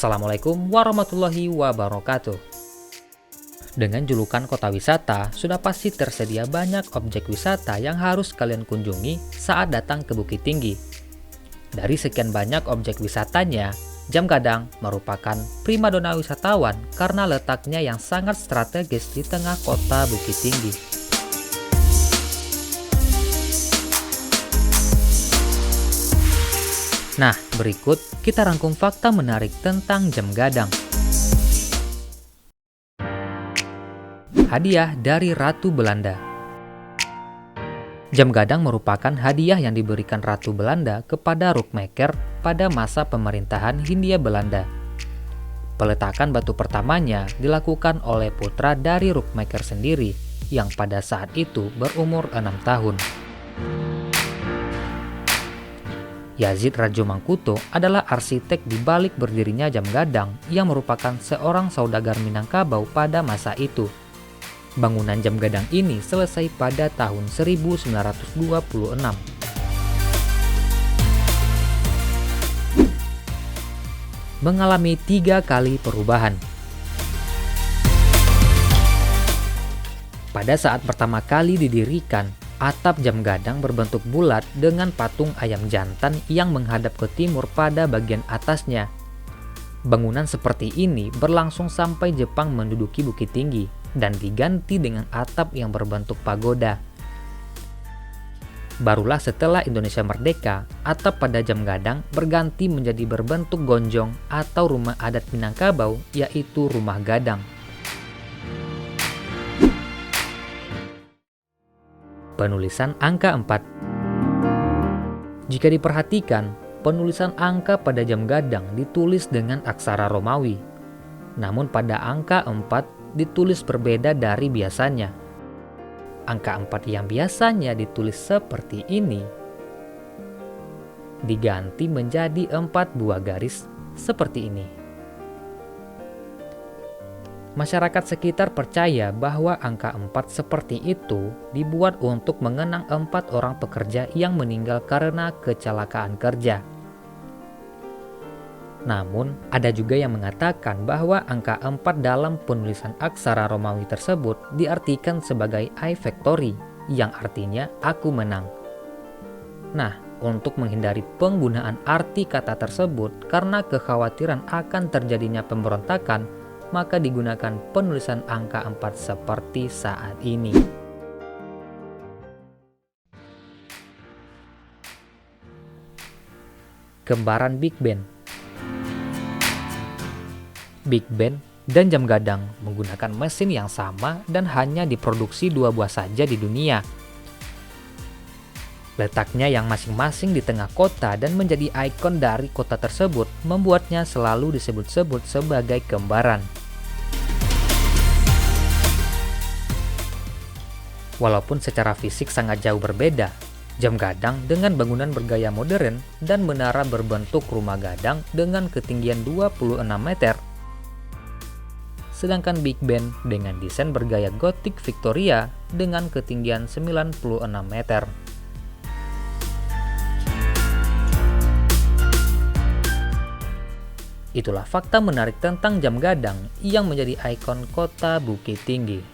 Assalamualaikum warahmatullahi wabarakatuh. Dengan julukan kota wisata, sudah pasti tersedia banyak objek wisata yang harus kalian kunjungi saat datang ke Bukit Tinggi. Dari sekian banyak objek wisatanya, Jam Gadang merupakan primadona wisatawan karena letaknya yang sangat strategis di tengah kota Bukit Tinggi. Nah, berikut kita rangkum fakta menarik tentang Jam Gadang. Hadiah dari Ratu Belanda. Jam Gadang merupakan hadiah yang diberikan Ratu Belanda kepada Rookmaker pada masa pemerintahan Hindia Belanda. Peletakan batu pertamanya dilakukan oleh putra dari Rookmaker sendiri yang pada saat itu berumur 6 tahun. Yazid Rajo Mangkuto adalah arsitek di balik berdirinya Jam Gadang yang merupakan seorang saudagar Minangkabau pada masa itu. Bangunan Jam Gadang ini selesai pada tahun 1926. Mengalami 3 kali perubahan. Pada saat pertama kali didirikan, atap Jam Gadang berbentuk bulat dengan patung ayam jantan yang menghadap ke timur pada bagian atasnya. Bangunan seperti ini berlangsung sampai Jepang menduduki Bukit Tinggi dan diganti dengan atap yang berbentuk pagoda. Barulah setelah Indonesia merdeka, atap pada Jam Gadang berganti menjadi berbentuk gonjong atau rumah adat Minangkabau, yaitu rumah gadang. Penulisan angka 4. Jika diperhatikan, penulisan angka pada Jam Gadang ditulis dengan aksara Romawi. Namun pada angka 4 ditulis berbeda dari biasanya. Angka 4 yang biasanya ditulis seperti ini diganti menjadi 4 buah garis seperti ini. Masyarakat sekitar percaya bahwa angka 4 seperti itu dibuat untuk mengenang 4 orang pekerja yang meninggal karena kecelakaan kerja. Namun, ada juga yang mengatakan bahwa angka 4 dalam penulisan aksara Romawi tersebut diartikan sebagai I victory, yang artinya aku menang. Nah, untuk menghindari penggunaan arti kata tersebut karena kekhawatiran akan terjadinya pemberontakan, maka digunakan penulisan angka 4 seperti saat ini. Kembaran Big Ben. Big Ben dan Jam Gadang menggunakan mesin yang sama dan hanya diproduksi 2 buah saja di dunia. Letaknya yang masing-masing di tengah kota dan menjadi ikon dari kota tersebut membuatnya selalu disebut-sebut sebagai kembaran. Walaupun secara fisik sangat jauh berbeda, Jam Gadang dengan bangunan bergaya modern dan menara berbentuk rumah gadang dengan ketinggian 26 meter. Sedangkan Big Ben dengan desain bergaya Gotik Victoria dengan ketinggian 96 meter. Itulah fakta menarik tentang Jam Gadang yang menjadi ikon kota Bukit Tinggi.